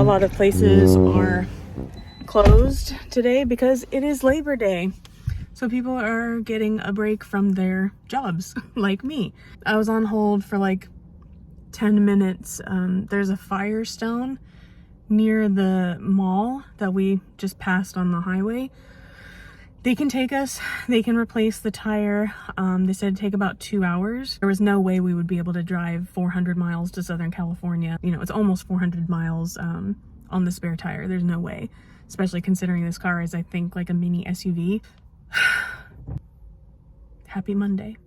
lot of places are closed today because it is Labor Day. So people are getting a break from their jobs, like me. I was on hold for like 10 minutes. There's a Firestone near the mall that we just passed on the highway. They can take us, they can replace the tire. They said it'd take about 2 hours. There was no way we would be able to drive 400 miles to Southern California. You know, it's almost 400 miles on the spare tire. There's no way, especially considering this car is, I think, like a mini SUV. Happy Monday.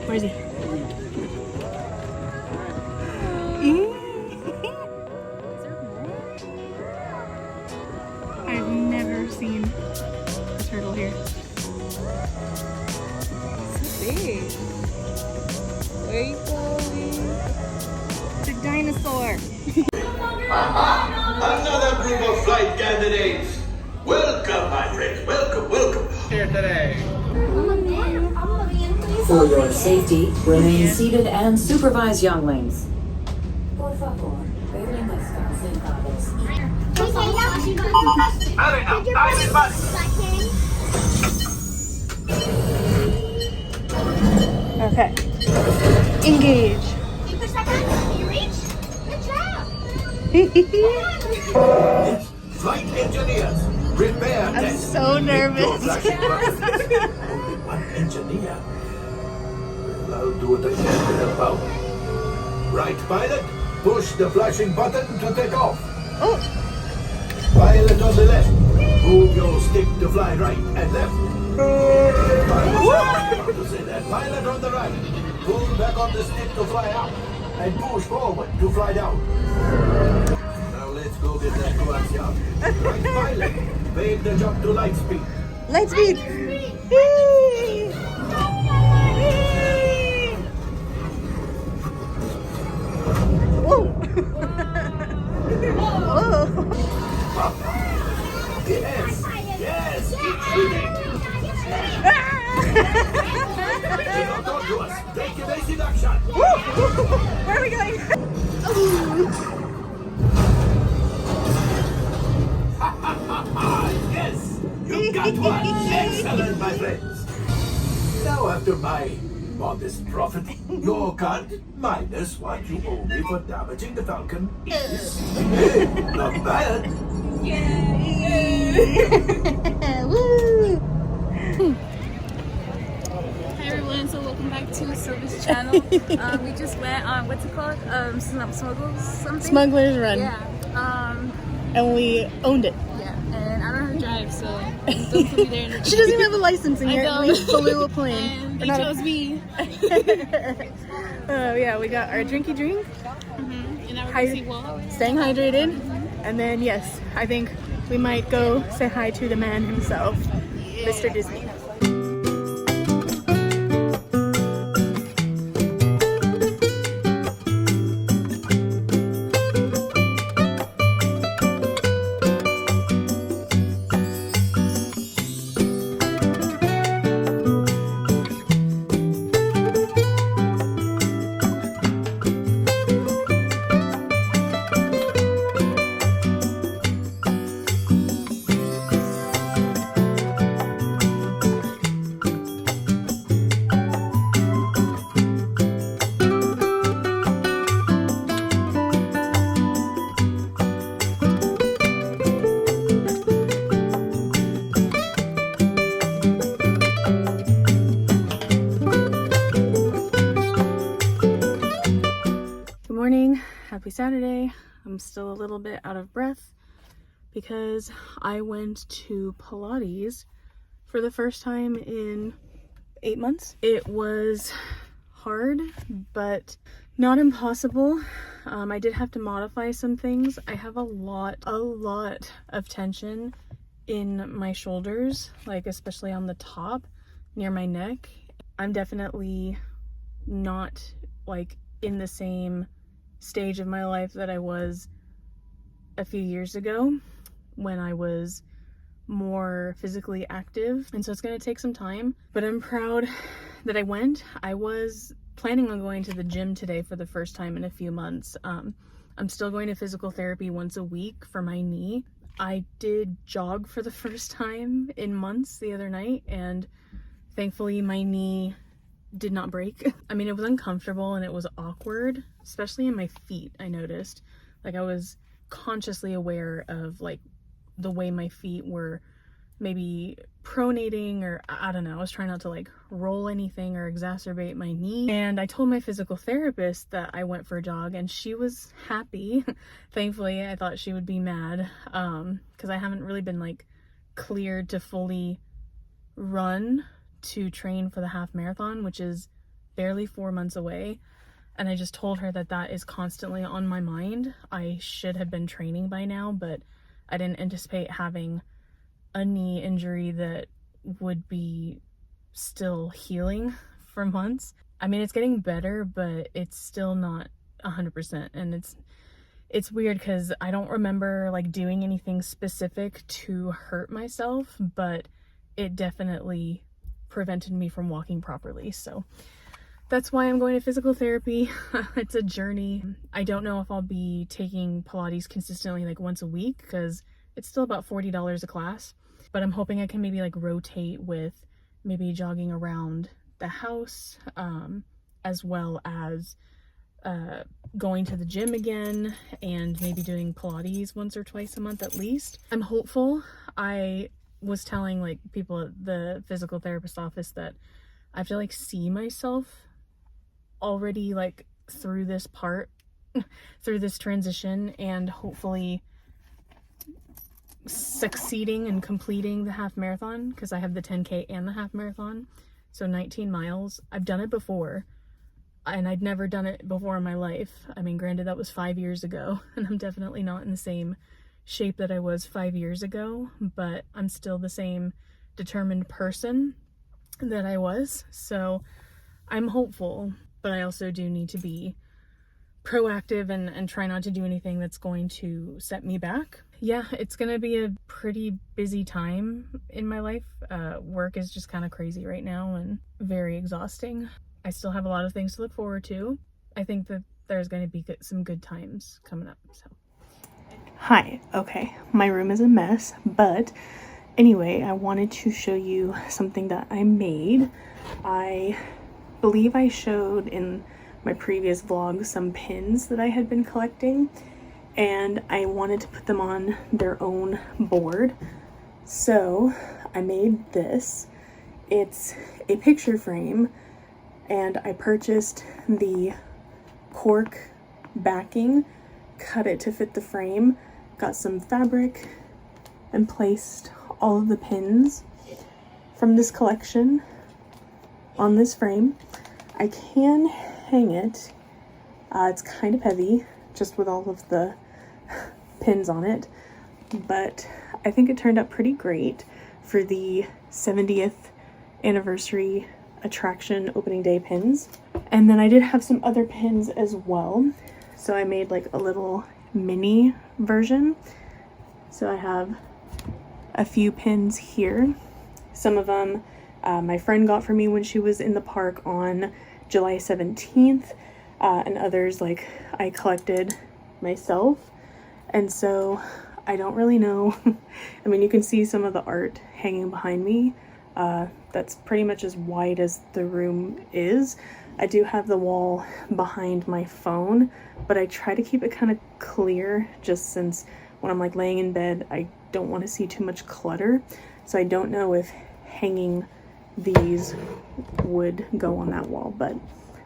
Where is he? I've never seen a turtle here. So big. Where are you going? It's a dinosaur. Another group of flight candidates. Welcome, my friends. Welcome, welcome. Here today. For your safety, remain seated and supervise younglings. Okay. Engage. Flight engineers, prepare. I'm so nervous. Only one engineer. Well, I'll do what I can to help out. Right, pilot, push the flashing button to take off. Oh. Pilot on the left, move your stick to fly right and left. Pilot, to say that. Pilot on the right, pull back on the stick to fly up and push forward to fly down. Now let's go get that coaxium. Right, pilot, make the jump to light speed. Light speed. Yes, yes, keep shooting. Don't do us. Take evasive action. Where are we going? Yes, you got one. Excellent, my friends. Now, after my modest profit, your cut minus what you owe me for damaging the Falcon is not bad. Woo! Hi everyone, so welcome back to Sylvia's channel. We just went on, what's it called? Smuggles something? Smuggler's Run. Yeah. And we owned it. Yeah, and I don't know how to drive, so don't put me there in the She doesn't even have a license, and I yet don't. we flew a plane. And they Not a- chose me. Oh yeah, we got our drinky drink, And now we're Hi- gonna see Wall. staying hydrated, and then yes, I think we might go say hi to the man himself, Mr. Disney. Good morning, happy Saturday. I'm still a little bit out of breath because I went to Pilates for the first time in 8 months. It was hard, but not impossible. I did have to modify some things. I have a lot of tension in my shoulders, like especially on the top near my neck. I'm definitely not like in the same stage of my life that I was a few years ago when I was more physically active, and so it's going to take some time, but I'm proud that I went. I was planning on going to the gym today for the first time in a few months. I'm still going to physical therapy once a week for my knee. I did jog for the first time in months the other night, and thankfully my knee did not break. I mean, it was uncomfortable and it was awkward, especially in my feet. I noticed, like, I was consciously aware of like the way my feet were maybe pronating, or I don't know. I was trying not to like roll anything or exacerbate my knee. And I told my physical therapist that I went for a jog, and she was happy. Thankfully, I thought she would be mad because I haven't really been like cleared to fully run to train for the half marathon, which is barely 4 months away. And I just told her that that is constantly on my mind. I should have been training by now, but I didn't anticipate having a knee injury that would be still healing for months. I mean, it's getting better, but it's still not 100%. And it's weird because I don't remember like doing anything specific to hurt myself, but it definitely prevented me from walking properly. So that's why I'm going to physical therapy. It's a journey. I don't know if I'll be taking Pilates consistently like once a week because it's still about $40 a class, but I'm hoping I can maybe like rotate with maybe jogging around the house, as well as going to the gym again, and maybe doing Pilates once or twice a month at least. I'm hopeful. I was telling like people at the physical therapist office that I have to like see myself already like through this part, through this transition, and hopefully succeeding and completing the half marathon, because I have the 10K and the half marathon, so 19 miles. I've done it before, and I'd never done it before in my life. I mean, granted, that was 5 years ago, and I'm definitely not in the same shape that I was 5 years ago, but I'm still the same determined person that I was. So I'm hopeful, but I also do need to be proactive and try not to do anything that's going to set me back. Yeah, it's gonna be a pretty busy time in my life. Work is just kind of crazy right now and very exhausting. I still have a lot of things to look forward to. I think that there's going to be some good times coming up. So hi, okay, my room is a mess, but anyway, I wanted to show you something that I made. I believe I showed in my previous vlog some pins that I had been collecting, and I wanted to put them on their own board. So I made this, It's a picture frame, and I purchased the cork backing, cut it to fit the frame, got some fabric, and placed all of the pins from this collection on this frame. I can hang it. It's kind of heavy just with all of the pins on it, but I think it turned out pretty great for the 70th anniversary attraction opening day pins. And then I did have some other pins as well, so I made like a little mini version. So I have a few pins here. Some of them my friend got for me when she was in the park on July 17th, and others like I collected myself. And so I don't really know. I mean, you can see some of the art hanging behind me. That's pretty much as wide as the room is. I do have the wall behind my phone, but I try to keep it kind of clear, just since when I'm like laying in bed, I don't want to see too much clutter. So I don't know if hanging these would go on that wall, but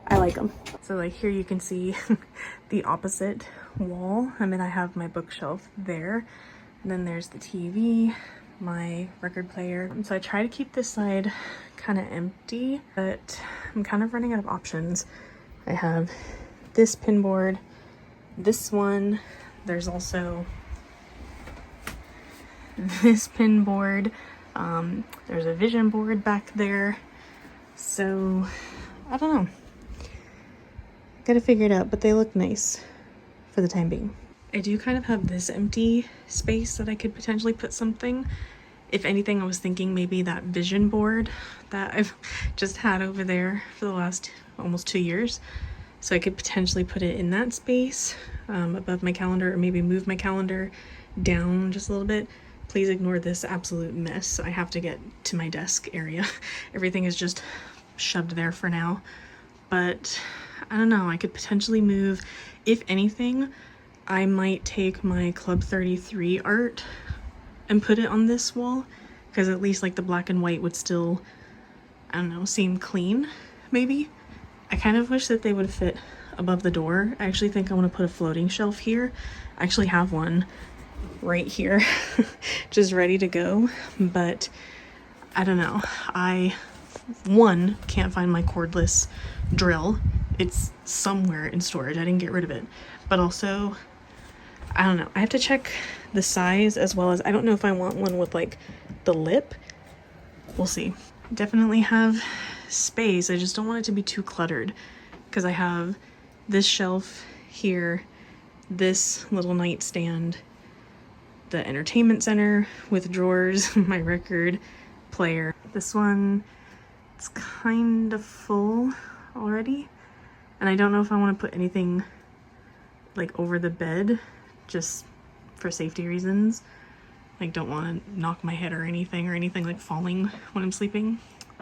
I like them. So like here you can see the opposite wall. I mean, I have my bookshelf there, and then there's the TV, my record player. And so I try to keep this side kind of empty, but I'm kind of running out of options. I have this pin board, this one, there's also this pin board, there's a vision board back there. So I don't know, gotta figure it out, but they look nice for the time being. I do kind of have this empty space that I could potentially put something. If anything, I was thinking maybe that vision board that I've just had over there for the last almost 2 years. So I could potentially put it in that space above my calendar, or maybe move my calendar down just a little bit. Please ignore this absolute mess. I have to get to my desk area. Everything is just shoved there for now. But I don't know, I could potentially move. If anything, I might take my Club 33 art and put it on this wall, because at least like the black and white would still, I don't know, seem clean, maybe. I kind of wish that they would fit above the door. I actually think I want to put a floating shelf here. I actually have one right here just ready to go, but I don't know. I can't find my cordless drill. It's somewhere in storage. I didn't get rid of it. But also, I don't know, I have to check the size, as well as I don't know if I want one with like the lip. We'll see. Definitely have space. I just don't want it to be too cluttered, because I have this shelf here, this little nightstand, the entertainment center with drawers, my record player. This one, it's kind of full already, and I don't know if I want to put anything like over the bed, just for safety reasons. Like, don't want to knock my head or anything like falling when I'm sleeping.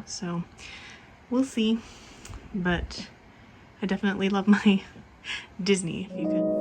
So we'll see, but I definitely love my Disney, if you could.